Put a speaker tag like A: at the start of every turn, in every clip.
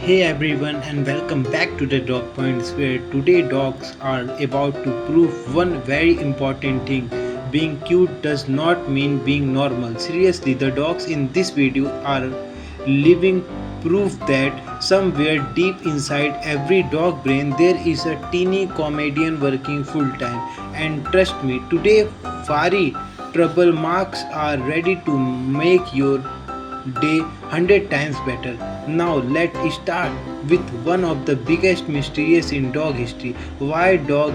A: Hey everyone, and welcome back to the Dog Points, where today dogs are about to prove one very important thing. Being cute does not mean being normal. Seriously, the dogs in this video are living proof that somewhere deep inside every dog brain there is a teeny comedian working full time. And trust me, today fiery trouble marks are ready to make your day 100 times better. Now let's start with one of the biggest mysteries in dog history. Why do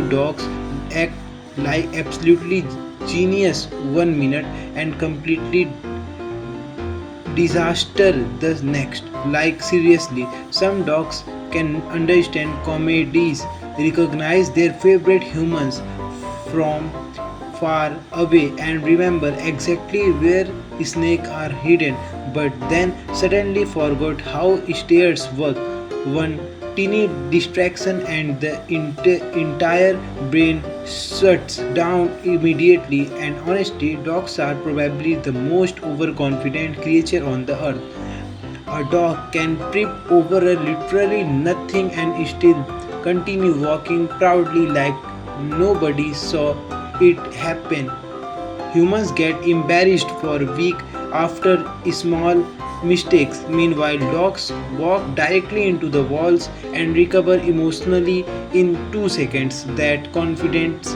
A: dogs act like absolutely genius 1 minute and completely disaster the next? Like seriously, some dogs can understand comedies, recognize their favorite humans from far away and remember exactly where snakes are hidden, but then suddenly forgot how stairs work. One teeny distraction and the entire brain shuts down immediately. And honestly, dogs are probably the most overconfident creature on the earth. A dog can trip over a literally nothing and still continue walking proudly like nobody saw it happen. Humans get embarrassed for weeks after small mistakes. Meanwhile, dogs walk directly into the walls and recover emotionally in 2 seconds. That confidence,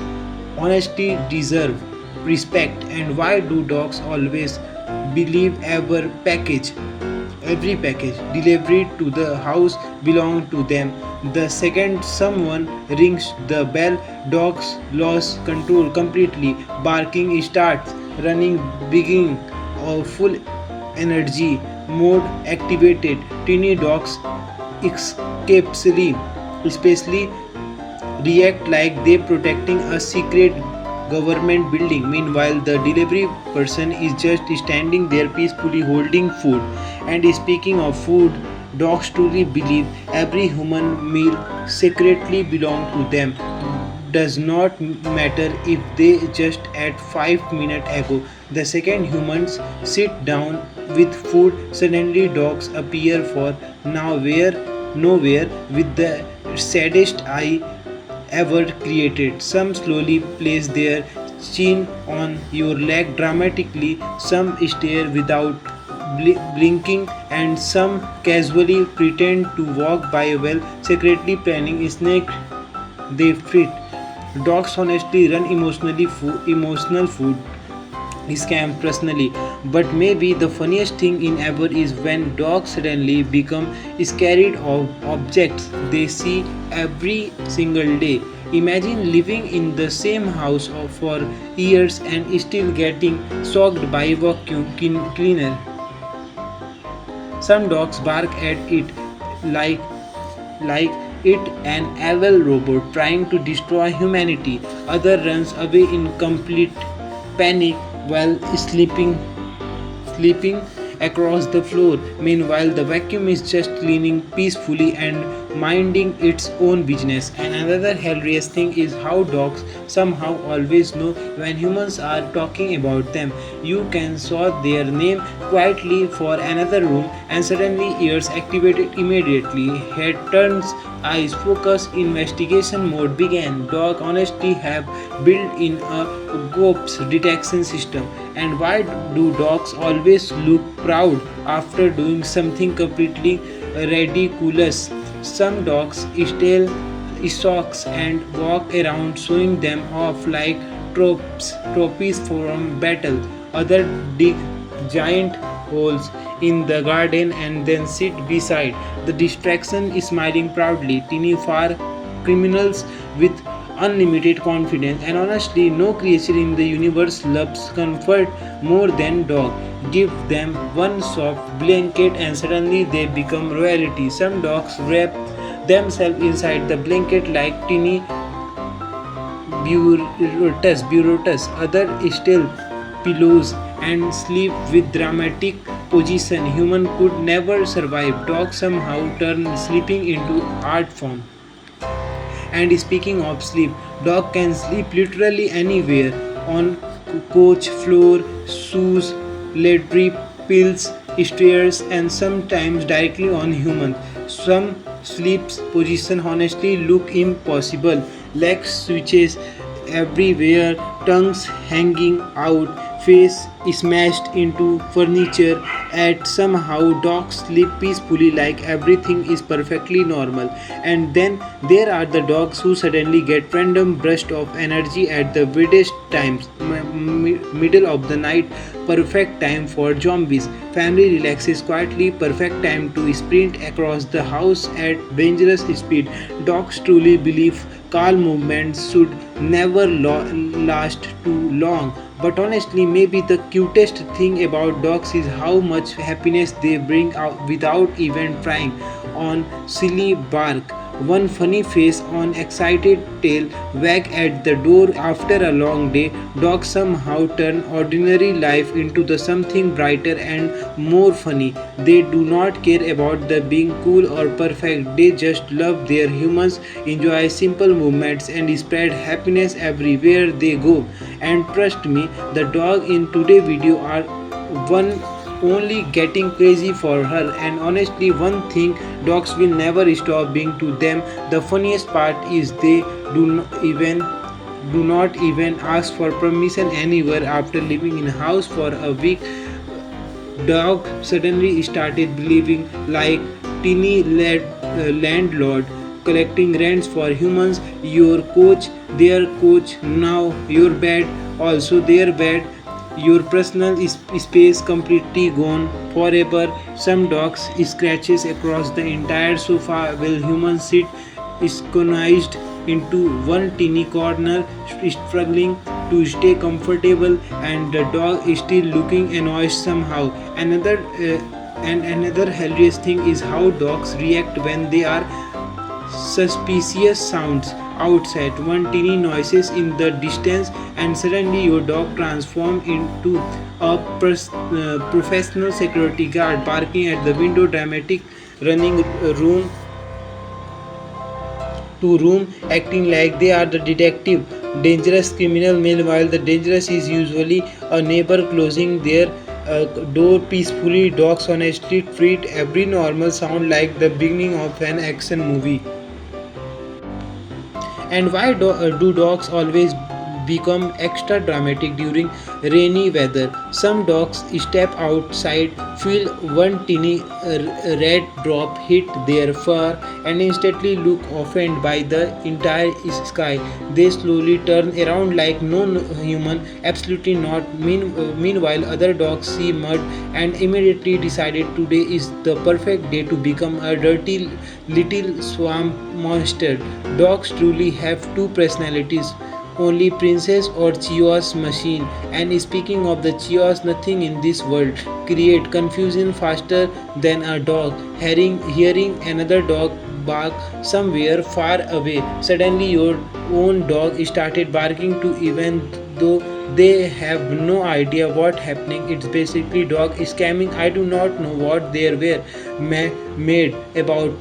A: honesty deserve respect. And why do dogs always believe every package delivered to the house belong to them? The second someone rings the bell, dogs lose control completely. Barking starts, running begin, full energy mode activated. Teeny dogs escapesly, especially react like they protecting a secret government building. Meanwhile, the delivery person is just standing there peacefully holding food. And speaking of food, dogs truly believe every human meal secretly belong to them. Does not matter if they just ate 5 minutes ago. The second humans sit down with food, suddenly dogs appear for nowhere with the saddest eye ever created. Some slowly place their chin on your leg dramatically, some stare without blinking, and some casually pretend to walk by while secretly planning snake they fit. Dogs honestly run emotional food scam personally. But maybe the funniest thing in ever is when dogs suddenly become scared of objects they see every single day. Imagine living in the same house for years and still getting shocked by vacuum cleaner. Some dogs bark at it like like it an evil robot trying to destroy humanity. Other runs away in complete panic while sleeping across the floor. Meanwhile, the vacuum is just cleaning peacefully and minding its own business. And another hilarious thing is how dogs somehow always know when humans are talking about them. You can shout their name quietly for another room, and suddenly ears activated immediately. Head turns, eyes focus, investigation mode began. Dog honestly have built in a ghost detection system. And why do dogs always look proud after doing something completely ridiculous? Some dogs steal socks and walk around showing them off like trophies from battle. Others dig giant holes in the garden and then sit beside the distraction smiling proudly. Teeny far criminals with unlimited confidence. And honestly, no creature in the universe loves comfort more than dog. Give them one soft blanket and suddenly they become royalty. Some dogs wrap themselves inside the blanket like teeny bureaucrats. Other still pillows and sleep with dramatic position human could never survive. Dogs somehow turn sleeping into art form. And speaking of sleep, dog can sleep literally anywhere, on couch, floor, shoes, laundry, pills, stares, and sometimes directly on humans. Some sleeps position honestly look impossible. Legs switches everywhere, tongues hanging out, face smashed into furniture, and somehow dogs sleep peacefully like everything is perfectly normal. And then there are the dogs who suddenly get random burst of energy at the weirdest times, middle of the night, perfect time for zombies. Family relaxes quietly, perfect time to sprint across the house at dangerous speed. Dogs truly believe calm movements should never last too long. But honestly, maybe the cutest thing about dogs is how much happiness they bring out without even trying. On silly bark, one funny face on excited tail wag at the door after a long day. Dogs somehow turn ordinary life into the something brighter and more funny. They do not care about the being cool or perfect. They just love their humans, enjoy simple movements and spread happiness everywhere they go. And trust me, the dog in today's video are one only getting crazy for her. And honestly, one thing, dogs will never stop being to them. The funniest part is they do not even ask for permission anywhere. After living in a house for a week, dog suddenly started believing like teeny landlord, collecting rents for humans. Your coach, their coach, now your bed, also their bed. Your personal space completely gone forever. Some dogs scratches across the entire sofa while humans sit squeezed into one teeny corner, struggling to stay comfortable, and the dog is still looking annoyed somehow. Another hilarious thing is how dogs react when they are suspicious sounds outside, one teeny noises in the distance, and suddenly your dog transforms into a professional security guard, barking at the window, dramatic, running room to room, acting like they are the detective, dangerous criminal. Meanwhile, the dangerous is usually a neighbor closing their door peacefully. Dogs honestly treat every normal sound like the beginning of an action movie. And why do dogs always become extra dramatic during rainy weather? Some dogs step outside, feel one teeny red drop hit their fur, and instantly look offended by the entire sky. They slowly turn around like no human, absolutely not. Meanwhile, other dogs see mud and immediately decided today is the perfect day to become a dirty little swamp monster. Dogs truly have two personalities, only princess or chaos machine. And speaking of the chaos, nothing in this world create confusion faster than a dog hearing another dog bark somewhere far away. Suddenly your own dog started barking too, even though they have no idea what happening. It's basically dog scamming. I do not know what they were made about,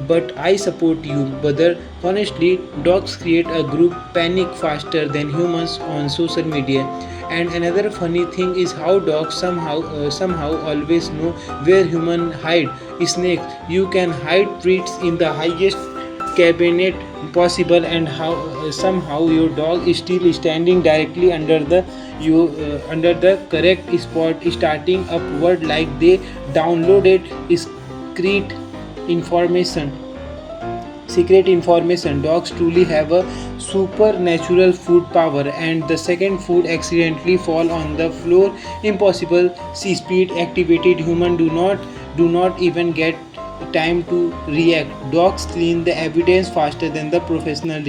A: but I support you, brother. Honestly, dogs create a group panic faster than humans on social media. And another funny thing is how dogs somehow always know where humans hide. Snakes, you can hide treats in the highest cabinet possible, and how somehow your dog is still standing directly under the under the correct spot, starting upward like they downloaded secret information secret information. Dogs truly have a supernatural food power, and the second food accidentally fall on the floor, impossible. See speed activated. Human do not even get time to react. Dogs clean the evidence faster than the professional